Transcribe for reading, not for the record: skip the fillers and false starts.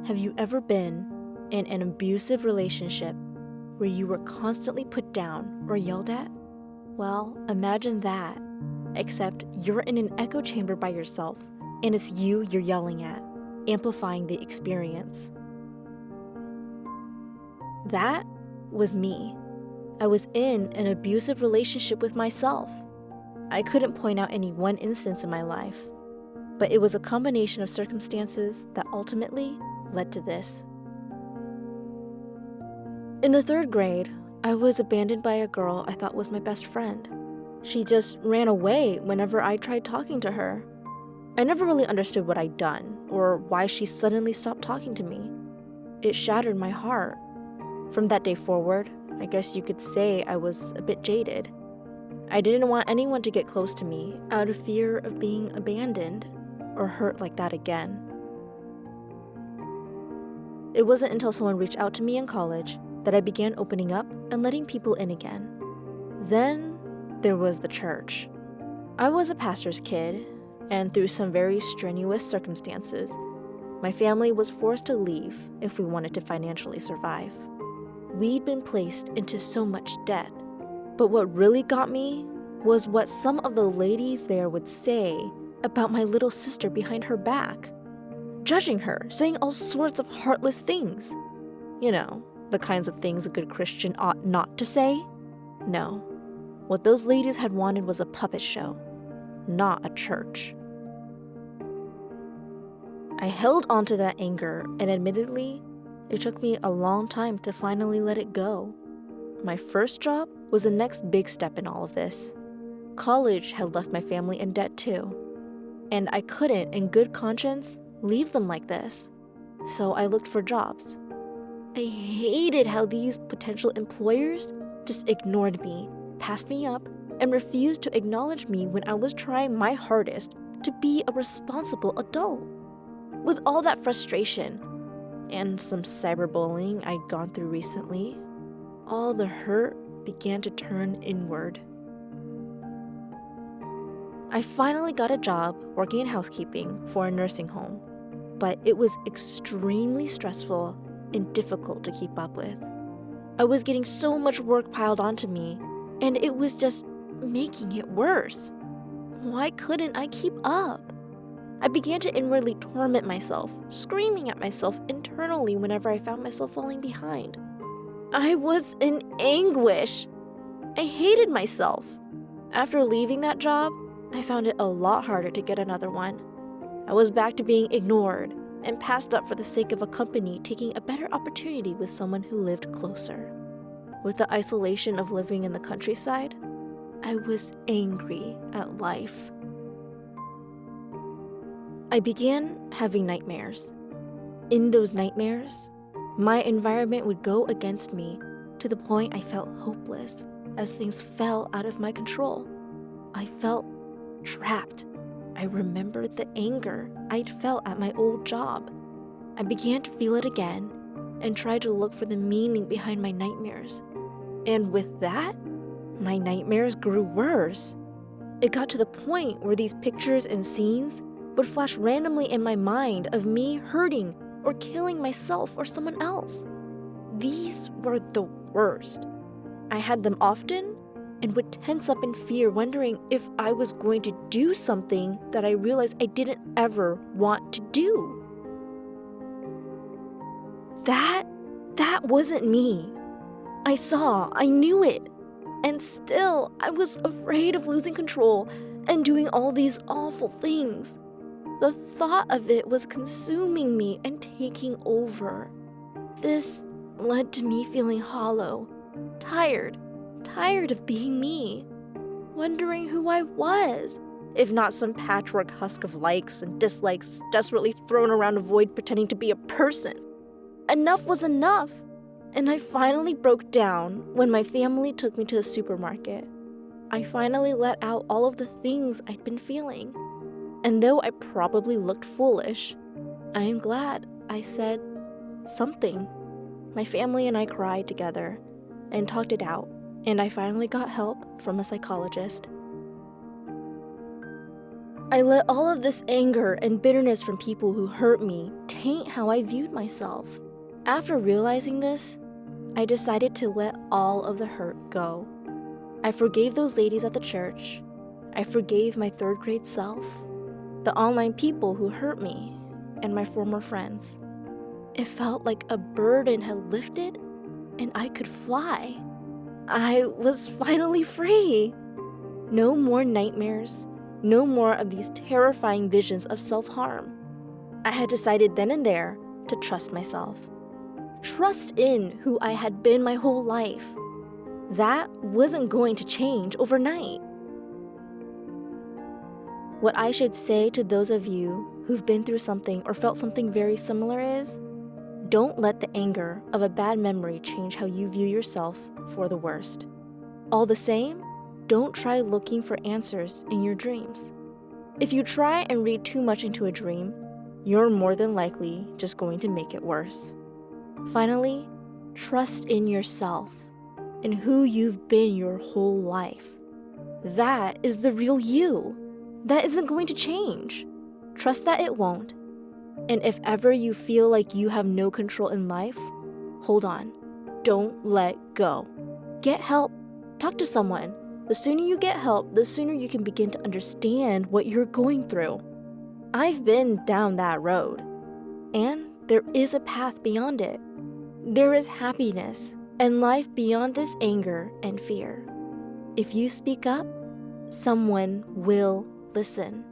Have you ever been in an abusive relationship where you were constantly put down or yelled at? Well, imagine that, except you're in an echo chamber by yourself, and it's you're yelling at, amplifying the experience. That was me. I was in an abusive relationship with myself. I couldn't point out any one instance in my life, but it was a combination of circumstances that ultimately led to this. In the 3rd grade, I was abandoned by a girl I thought was my best friend. She just ran away whenever I tried talking to her. I never really understood what I'd done or why she suddenly stopped talking to me. It shattered my heart. From that day forward, I guess you could say I was a bit jaded. I didn't want anyone to get close to me out of fear of being abandoned or hurt like that again. It wasn't until someone reached out to me in college that I began opening up and letting people in again. Then there was the church. I was a pastor's kid, and through some very strenuous circumstances, my family was forced to leave if we wanted to financially survive. We'd been placed into so much debt, but what really got me was what some of the ladies there would say about my little sister behind her back, judging her, saying all sorts of heartless things. You know, the kinds of things a good Christian ought not to say. No, what those ladies had wanted was a puppet show, not a church. I held onto that anger, and admittedly, it took me a long time to finally let it go. My first job was the next big step in all of this. College had left my family in debt too, and I couldn't, in good conscience, leave them like this. So I looked for jobs. I hated how these potential employers just ignored me, passed me up, and refused to acknowledge me when I was trying my hardest to be a responsible adult. With all that frustration and some cyberbullying I'd gone through recently, all the hurt began to turn inward. I finally got a job working in housekeeping for a nursing home, but it was extremely stressful and difficult to keep up with. I was getting so much work piled onto me, and it was just making it worse. Why couldn't I keep up? I began to inwardly torment myself, screaming at myself internally whenever I found myself falling behind. I was in anguish. I hated myself. After leaving that job, I found it a lot harder to get another one. I was back to being ignored and passed up for the sake of a company taking a better opportunity with someone who lived closer. With the isolation of living in the countryside, I was angry at life. I began having nightmares. In those nightmares, my environment would go against me to the point I felt hopeless as things fell out of my control. I felt trapped. I remembered the anger I'd felt at my old job. I began to feel it again and tried to look for the meaning behind my nightmares. And with that, my nightmares grew worse. It got to the point where these pictures and scenes would flash randomly in my mind of me hurting or killing myself or someone else. These were the worst. I had them often and would tense up in fear, wondering if I was going to do something that I realized I didn't ever want to do. That wasn't me. I knew it. And still, I was afraid of losing control and doing all these awful things. The thought of it was consuming me and taking over. This led to me feeling hollow, tired of being me, wondering who I was, if not some patchwork husk of likes and dislikes desperately thrown around a void pretending to be a person. Enough was enough, and I finally broke down when my family took me to the supermarket. I finally let out all of the things I'd been feeling. And though I probably looked foolish, I am glad I said something. My family and I cried together and talked it out, and I finally got help from a psychologist. I let all of this anger and bitterness from people who hurt me taint how I viewed myself. After realizing this, I decided to let all of the hurt go. I forgave those ladies at the church. I forgave my third grade self, the online people who hurt me, and my former friends. It felt like a burden had lifted and I could fly. I was finally free. No more nightmares, no more of these terrifying visions of self-harm. I had decided then and there to trust myself. Trust in who I had been my whole life. That wasn't going to change overnight. What I should say to those of you who've been through something or felt something very similar is, don't let the anger of a bad memory change how you view yourself for the worst. All the same, don't try looking for answers in your dreams. If you try and read too much into a dream, you're more than likely just going to make it worse. Finally, trust in yourself and who you've been your whole life. That is the real you. That isn't going to change. Trust that it won't. And if ever you feel like you have no control in life, hold on. Don't let go. Get help. Talk to someone. The sooner you get help, the sooner you can begin to understand what you're going through. I've been down that road, and there is a path beyond it. There is happiness and life beyond this anger and fear. If you speak up, someone will listen.